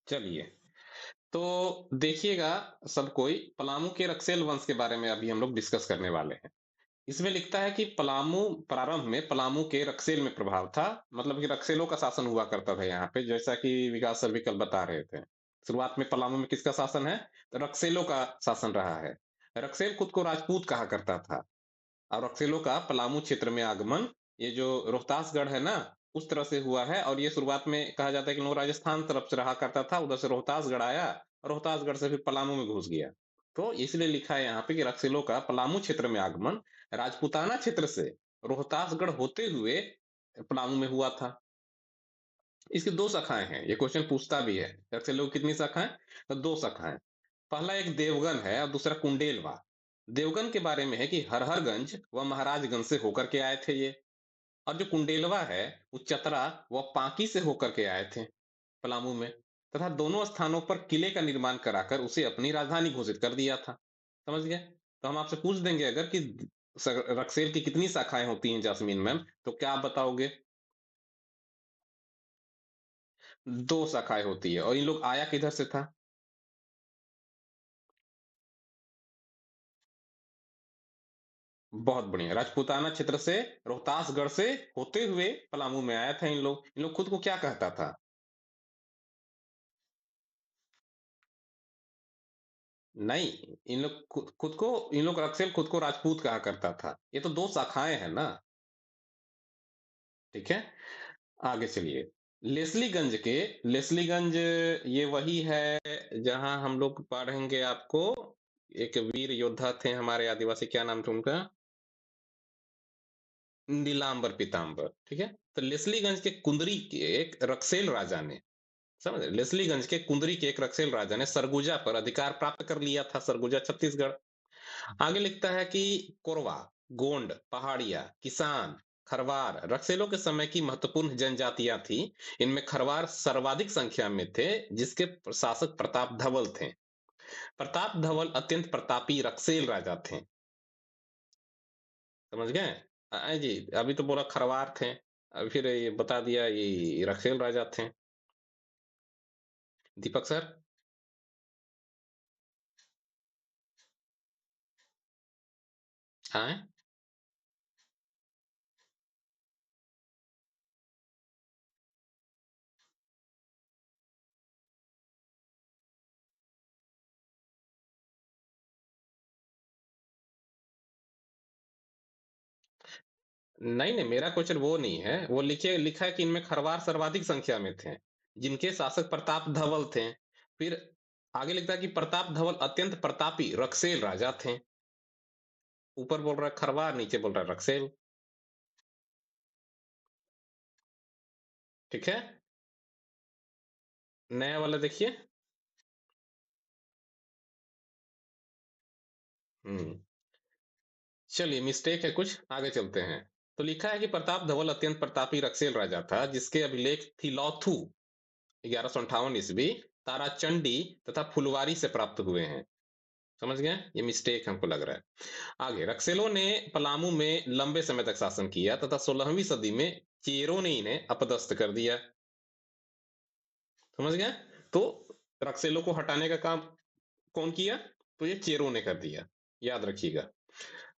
चलिए, तो देखिएगा सब कोई पलामू के रक्सेल वंश के बारे में अभी हम लोग डिस्कस करने वाले हैं। इसमें लिखता है कि पलामू प्रारंभ में पलामू के रक्सेल में प्रभाव था, मतलब कि रक्सेलों का शासन हुआ करता था यहाँ पे, जैसा कि विकास सर भी कल बता रहे थे। शुरुआत में पलामू में किसका शासन है? तो रक्सेलों का शासन रहा है। रक्सेल खुद को राजपूत कहा करता था। और रक्सेलों का पलामू क्षेत्र में आगमन, ये जो रोहतासगढ़ है ना, उस तरह से हुआ है। और ये शुरुआत में कहा जाता है कि लोग राजस्थान तरफ से रहा करता था, उधर से रोहतासगढ़ आया और रोहतासगढ़ से फिर पलामू में घुस गया। तो इसलिए लिखा है यहाँ पे कि रक्सेलों का पलामू क्षेत्र में आगमन राजपूताना क्षेत्र से रोहतासगढ़ होते हुए पलामू में हुआ था। इसकी दो शाखाएं हैं, ये क्वेश्चन पूछता भी है रक्सेलों की कितनी शाखाएं, तो दो शाखाएं। पहला एक देवगन है और दूसरा कुंडेलवा। देवगन के बारे में है कि हरहरगंज व महाराजगंज से होकर के आए थे ये। और जो कुंडेलवा है वो चतरा व पांकी से होकर के आए थे पलामू में। तथा दोनों स्थानों पर किले का निर्माण कराकर उसे अपनी राजधानी घोषित कर दिया था। समझ गए? तो हम आपसे पूछ देंगे अगर कि रक्सेल की कितनी शाखाएं होती हैं जास्मीन मैम, तो क्या आप बताओगे? दो शाखाएं होती है। और इन लोग आया किधर से था? बहुत बढ़िया, राजपूताना क्षेत्र से, रोहतासगढ़ से होते हुए पलामू में आया था। इन लोग खुद को क्या कहता था? नहीं, इन लोग खुद को, इन लोग अक्सर खुद को राजपूत कहा करता था। ये तो दो शाखाएं हैं ना। ठीक है, आगे चलिए। लेस्लीगंज के, लेस्लीगंज ये वही है जहां हम लोग पढ़ेंगे आपको। एक वीर योद्धा थे हमारे आदिवासी, क्या नाम था उनका? नीलांबर पीताम्बर। ठीक है, तो लेस्लीगंज के कुंदरी के एक रक्सेल राजा ने, समझ रहे, लेस्लीगंज के कुंदरी के एक रक्सेल राजा ने सरगुजा पर अधिकार प्राप्त कर लिया था, सरगुजा छत्तीसगढ़। आगे लिखता है कि कोरवा, गोंड, पहाड़िया, किसान, खरवार रक्सेलों के समय की महत्वपूर्ण जनजातियां थी। इनमें खरवार सर्वाधिक संख्या में थे, जिसके शासक प्रताप धवल थे। प्रताप धवल अत्यंत प्रतापी रक्सेल राजा थे। समझ गए? जी, अभी तो बोला खरवार थे, अभी फिर ये बता दिया ये रक्सेल राजा थे। दीपक सर। हाँ, नहीं नहीं, मेरा क्वेश्चन वो नहीं है। वो लिखे लिखा है कि इनमें खरवार सर्वाधिक संख्या में थे, जिनके शासक प्रताप धवल थे। फिर आगे लिखता है कि प्रताप धवल अत्यंत प्रतापी रक्सेल राजा थे। ऊपर बोल रहा है खरवार, नीचे बोल रहा है रक्सेल। ठीक है, नया वाला देखिए। हम्म, चलिए मिस्टेक है कुछ, आगे चलते हैं। तो लिखा है कि प्रताप धवल अत्यंत प्रतापी रक्सेल राजा था, जिसके अभिलेख थिलौथू 1158 ईस्वी, ताराचंडी तथा फुलवारी से प्राप्त हुए हैं। समझ गए? ये मिस्टेक हमको लग रहा है। आगे, रक्सेलों ने पलामू में लंबे समय तक शासन किया तथा 16वीं सदी में चेरों ने इन्हें अपदस्थ कर दिया। समझ गए? तो रक्सेलों को हटाने का काम कौन किया? तो ये चेरों ने कर दिया, याद रखिएगा।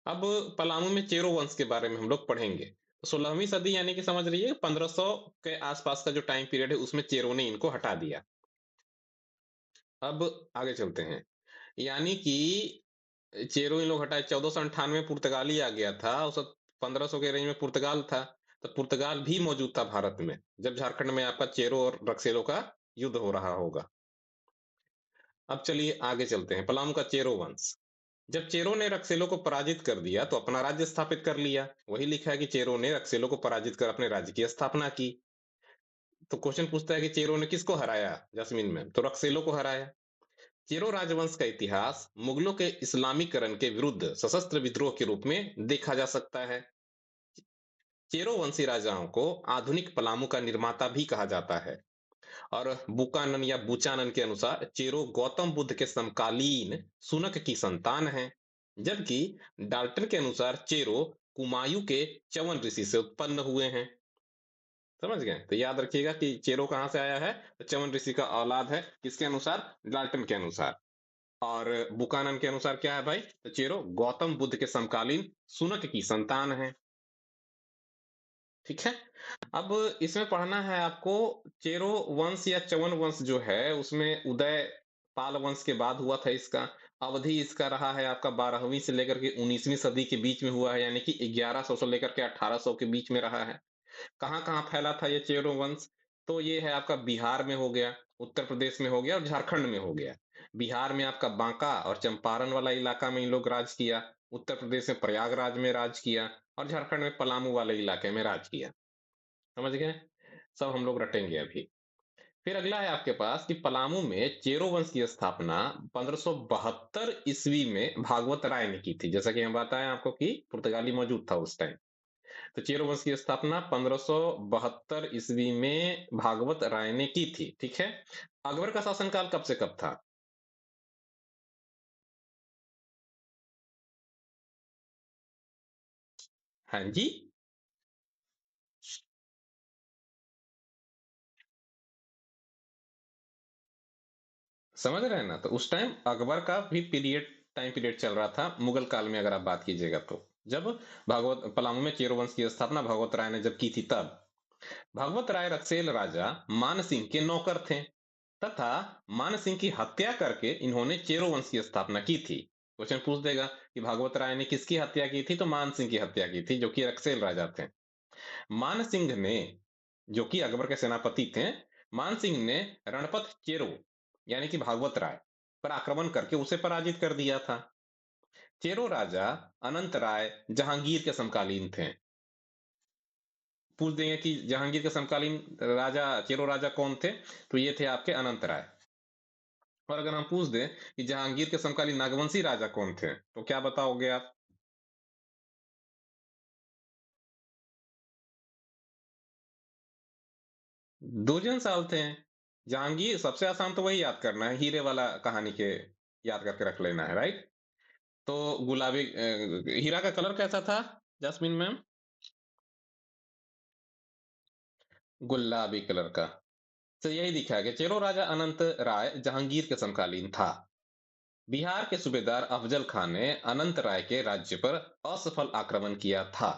अब पलामू में चेरो वंश के बारे में हम लोग पढ़ेंगे। तो 16वीं सदी यानी कि समझ रही है 1500 के आसपास का जो टाइम पीरियड है, उसमें चेरों ने इनको हटा दिया। अब आगे चलते हैं। यानी कि चेरो इन लोग हटाए, 1498 में पुर्तगाली आ गया था, उस 1500 के रेंज में पुर्तगाल था। तो पुर्तगाल भी मौजूद था भारत में, जब झारखंड में आपका चेरो और रक्सेलो का युद्ध हो रहा होगा। अब चलिए आगे चलते हैं, पलामू का चेरो वंश। जब चेरो ने रक्सेलो को पराजित कर दिया तो अपना राज्य स्थापित कर लिया। वही लिखा है कि चेरो ने रक्सेलो को पराजित कर अपने राज्य की स्थापना की। तो क्वेश्चन पूछता है कि चेरो ने किसको हराया जस्मीन में? तो रक्सेलो को हराया। चेरो राजवंश का इतिहास मुगलों के इस्लामीकरण के विरुद्ध सशस्त्र विद्रोह के रूप में देखा जा सकता है। चेरो वंशी राजाओं को आधुनिक पलामू का निर्माता भी कहा जाता है। और बुकानन या बुचानन के अनुसार चेरो गौतम बुद्ध के समकालीन सुनक की संतान है। जबकि डाल्टन के अनुसार चेरो कुमायूं के च्यवन ऋषि से उत्पन्न हुए हैं। समझ गए? तो याद रखिएगा कि चेरो कहाँ से आया है? तो च्यवन ऋषि का औलाद है, किसके अनुसार? डाल्टन के अनुसार। और बुकानन के अनुसार क्या है भाई? तो चेरो गौतम बुद्ध के समकालीन सुनक की संतान है। ठीक है? अब इसमें पढ़ना है आपको, चेरो वंश या च्यवन वंश जो है उसमें उदय पाल वंश के बाद हुआ था इसका। अवधि इसका रहा है आपका 12वीं से लेकर के 19वीं सदी के बीच में हुआ है, यानी कि 1100 से लेकर के 1800 के बीच में रहा है। कहाँ-कहाँ फैला था ये चेरो वंश? तो ये है आपका बिहार में हो गया, उत्तर प्रदेश में हो गया और झारखंड में हो गया। बिहार में आपका बांका और चंपारण वाला इलाका में इन लोग राज किया, उत्तर प्रदेश में प्रयागराज में राज किया और झारखंड में पलामू वाले इलाके में राज किया। समझ गए? सब हम लोग रटेंगे अभी। फिर अगला है आपके पास कि पलामू में चेरो वंश की स्थापना 1572 ईस्वी में भागवत राय ने की थी। जैसा कि हम बताएं आपको कि पुर्तगाली मौजूद था उस टाइम। तो चेरो वंश की स्थापना 1572 ईस्वी में भागवत राय ने की थी। ठीक है? अकबर का शासनकाल कब से कब था? हाँ जी, समझ रहे हैं ना? तो उस टाइम अकबर का भी टाइम पीरियड चल रहा था मुगल काल में, अगर आप बात कीजिएगा तो। जब भागवत पलामू में चेरो वंश की स्थापना भागवत राय ने जब की थी तब। भगवत राय रक्सेल राजा मान सिंह के नौकर थे तथा मान सिंह की हत्या करके इन्होंने चेरो वंश की स्थापना की थी। क्वेश्चन पूछ देगा कि भागवत राय ने किसकी हत्या की थी, तो मान सिंह की हत्या की थी जो कि रक्सेल राजा थे। मान सिंह ने, जो कि अकबर के सेनापति थे, मान सिंह ने रणपत चेरो यानी कि भागवत राय पर आक्रमण करके उसे पराजित कर दिया था। चेरो राजा अनंत राय जहांगीर के समकालीन थे। पूछ देंगे कि जहांगीर के समकालीन राजा चेरो राजा कौन थे, तो ये थे आपके अनंत राय। और अगर हम पूछ दें कि जहांगीर के समकालीन नागवंशी राजा कौन थे, तो क्या बताओगे आप? दुर्जन साल थे। जहांगीर सबसे आसान तो वही याद करना है, हीरे वाला कहानी के याद करके रख लेना है, राइट? तो गुलाबी हीरा का कलर कैसा था जैस्मिन मैम? गुलाबी कलर का। तो यही दिखा कि चेरो राजा अनंत राय जहांगीर के समकालीन था। बिहार के सूबेदार अफजल खान ने अनंत राय के राज्य पर असफल आक्रमण किया था।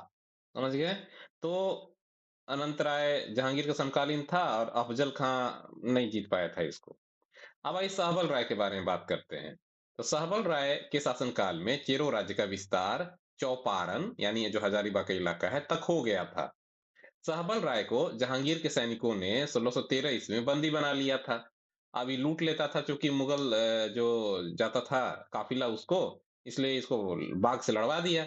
समझ गए? तो अनंत राय जहांगीर का समकालीन था और अफजल खां नहीं जीत पाया था इसको। अब आई सहबल राय के बारे में बात करते हैं। तो सहबल राय के शासनकाल में चेरो राज्य का विस्तार चौपारण यानी ये जो हजारीबाग का इलाका है तक हो गया था। सहबल राय को जहांगीर के सैनिकों ने 1613 ईस्वी में बंदी बना लिया था। अब ये लूट लेता था चूंकि मुगल जो जाता था काफिला उसको, इसलिए इसको बाघ से लड़वा दिया।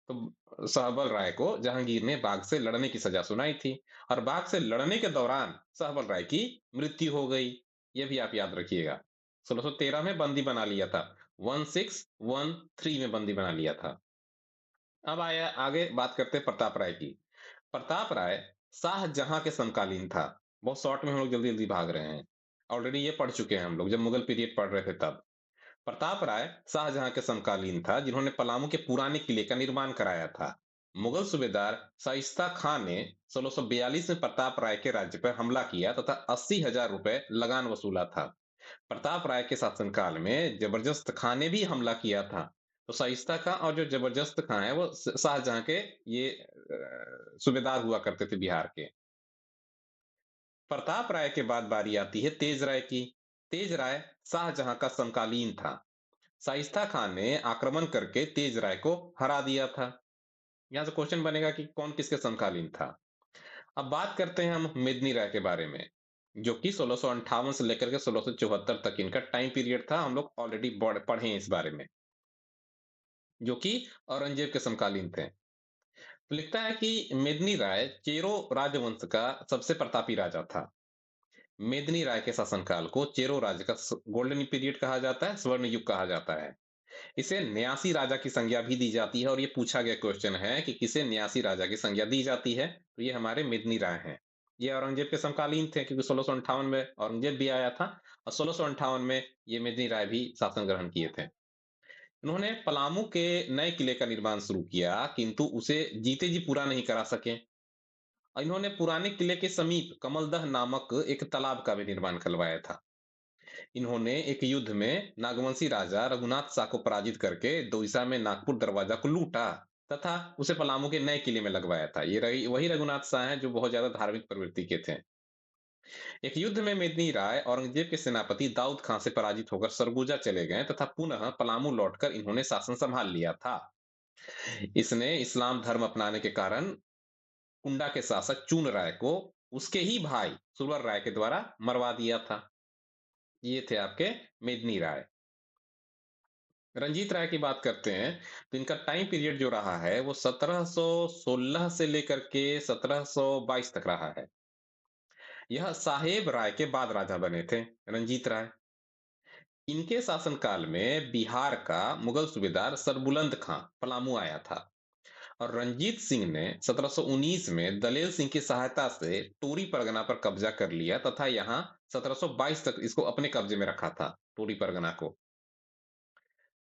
तो सहबल राय को जहांगीर ने बाघ से लड़ने की सजा सुनाई थी और बाघ से लड़ने के दौरान सहबल राय की मृत्यु हो गई। ये भी आप याद रखिएगा। 1613 में बंदी बना लिया था, 1613 में बंदी बना लिया था। अब आया आगे बात करते हैं प्रताप राय की। प्रताप राय शाहजहां के समकालीन था। बहुत शॉर्ट में हम लोग जल्दी जल्दी भाग रहे हैं, ऑलरेडी ये पढ़ चुके हैं हम लोग जब मुगल पीरियड पढ़ रहे थे तब। प्रताप राय शाहजहां के समकालीन था जिन्होंने पलामू के पुराने किले का निर्माण कराया था। मुगल सूबेदार शाइस्ता खां ने 1642 में प्रताप राय के राज्य पर हमला किया तथा 80,000 रुपए लगान वसूला था। प्रताप राय के शासनकाल में जबरदस्त खां ने भी हमला किया था। तो शाइस्ता खां और जो जबरदस्त खां है वो शाहजहां के ये सूबेदार हुआ करते थे बिहार के। प्रताप राय के बाद बारी आती है तेज राय की। तेज राय शाहजहां का समकालीन था। शाइस्ता खान ने आक्रमण करके तेज राय को हरा दिया था। यहाँ से क्वेश्चन बनेगा कि कौन किसके समकालीन था। अब बात करते हैं हम मेदिनी राय के बारे में, जो कि 1658 से लेकर के 1674 तक इनका टाइम पीरियड था। हम लोग ऑलरेडी पढ़े हैं इस बारे में, जो कि औरंगजेब के समकालीन थे। तो लिखता है कि मेदिनी राय चेरो राजवंश का सबसे प्रतापी राजा था। मेदिनी राय के शासनकाल को चेरो राज्य का गोल्डन पीरियड कहा जाता है, स्वर्ण युग कहा जाता है। इसे न्यासी राजा की संज्ञा भी दी जाती है और ये पूछा गया क्वेश्चन है कि किसे न्यासी राजा की संज्ञा दी जाती है, तो ये हमारे मेदिनी राय हैं। ये औरंगजेब के समकालीन थे क्योंकि 1658 में औरंगजेब भी आया था और 1658 में ये मेदिनी राय भी शासन ग्रहण किए थे। उन्होंने पलामू के नए किले का निर्माण शुरू किया किंतु उसे जीते जी पूरा नहीं करा सके। इन्होंने पुराने किले के समीप कमलदह नामक एक तालाब का भी निर्माण करवाया था। इन्होंने एक युद्ध में नागवंशी राजा रघुनाथ शाह को पराजित करके दोईसा में नागपुर दरवाजा को लूटा तथा उसे पलामू के नए किले में लगवाया था। ये रही वही रघुनाथ शाह हैं जो बहुत ज्यादा धार्मिक प्रवृत्ति के थे। एक युद्ध में मेदिनी राय औरंगजेब के सेनापति दाऊद खां से पराजित होकर सरगुजा चले गए तथा पुनः पलामू लौटकर इन्होंने शासन संभाल लिया था। इसने इस्लाम धर्म अपनाने के कारण कुंडा के शासक चून राय को उसके ही भाई सुरवर राय के द्वारा मरवा दिया था। ये थे आपके मेदिनी राय। रंजीत राय की बात करते हैं तो इनका टाइम पीरियड जो रहा है वो 1716 से लेकर के 1722 तक रहा है। यह साहेब राय के बाद राजा बने थे रंजीत राय। इनके शासनकाल में बिहार का मुगल सूबेदार सरबुलंद खां पलामू आया था और रंजीत सिंह ने 1719 में दलेल सिंह की सहायता से टोरी परगना पर कब्जा कर लिया तथा यहाँ 1722 तक इसको अपने कब्जे में रखा था टोरी परगना को।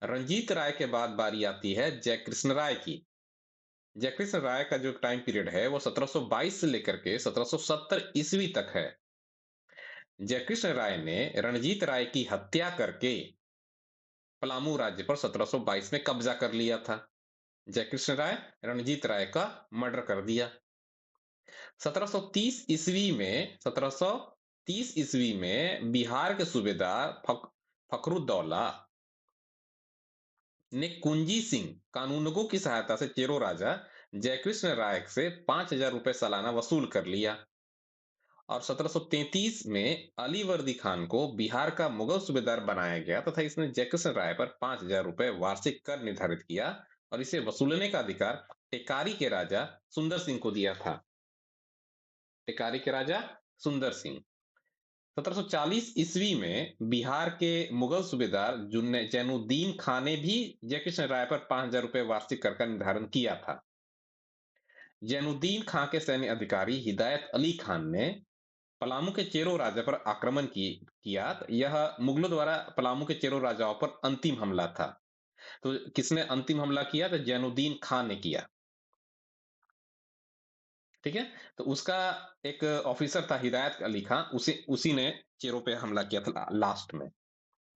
रंजीत राय के बाद बारी आती है जयकृष्ण राय की। जयकृष्ण राय का जो टाइम पीरियड है वो 1722 से लेकर के 1770 ईस्वी तक है। जयकृष्ण राय ने रणजीत राय की हत्या करके पलामू राज्य पर 1722 में कब्जा कर लिया था। जयकृष्ण राय रणजीत राय का मर्डर कर दिया। 1730 ईस्वी में 1730 ईस्वी में बिहार के सूबेदार फखरुद्दौला ने कुंजी सिंह कानूनगो की सहायता से चेरो राजा जयकृष्ण राय से 5,000 रुपए सालाना वसूल कर लिया और 1733 में अलीवर्दी खान को बिहार का मुगल सूबेदार बनाया गया तथा इसने जयकृष्ण राय पर 5,000 रुपए वार्षिक कर निर्धारित किया और इसे वसूलने का अधिकार टेकारी के राजा सुंदर सिंह को दिया था। टेकारी के राजा सुंदर सिंह 1740 ईस्वी में बिहार के मुगल सूबेदार जैनुद्दीन खान ने भी जयकृष्ण राय पर 5,000 रुपए वार्षिक कर का निर्धारण किया था। जैनुद्दीन खान के सैन्य अधिकारी हिदायत अली खान ने पलामू के चेरो राजा पर आक्रमण किया। यह मुगलों द्वारा पलामू के चेरो राजाओं पर अंतिम हमला था। तो किसने अंतिम हमला किया? तो जैनुद्दीन खान ने किया। ठीक है, तो उसका एक ऑफिसर था हिदायत अली खान, उसी ने चेरो पे हमला किया था लास्ट में।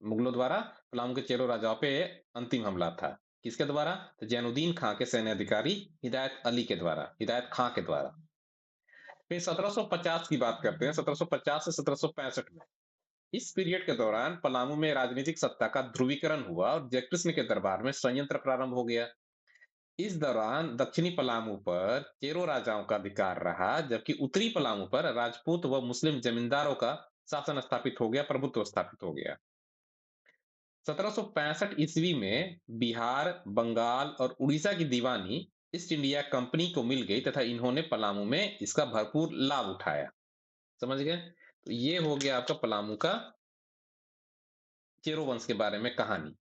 मुगलों द्वारा पलामू के चेरो राजाओं पे अंतिम हमला था। किसके द्वारा? तो जैनुद्दीन खान के सैन्य अधिकारी हिदायत अली के द्वारा, हिदायत खां के द्वारा। फिर 1750 की बात करते हैं। 1750 से 1765 में इस पीरियड के दौरान पलामू में राजनीतिक सत्ता का ध्रुवीकरण हुआ और जयकृष्ण के दरबार में संयंत्र प्रारंभ हो गया। इस दौरान दक्षिणी पलामू पर चेरो राजाओं का अधिकार रहा जबकि उत्तरी पलामू पर राजपूत व मुस्लिम जमींदारों का शासन स्थापित हो गया, प्रभुत्व स्थापित हो गया। 1765 ईस्वी में बिहार, बंगाल और उड़ीसा की दीवानी ईस्ट इंडिया कंपनी को मिल गई तथा इन्होंने पलामू में इसका भरपूर लाभ उठाया। समझ गए? तो ये हो गया आपका पलामू का चेरो वंश के बारे में कहानी।